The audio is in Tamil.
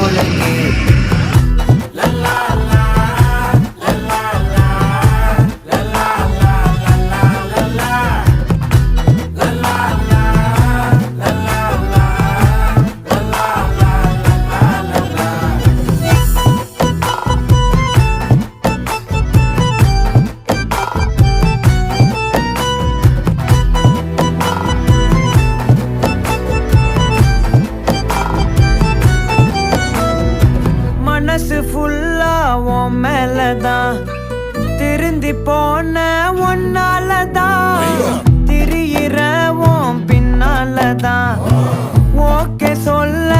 தோழனே. மனசு ஃபுல்லா உன் மேலதான், திருந்தி போன ஒன்னாலதான், திரியிற உன் பின்னாலதான், ஓகே சொல்ல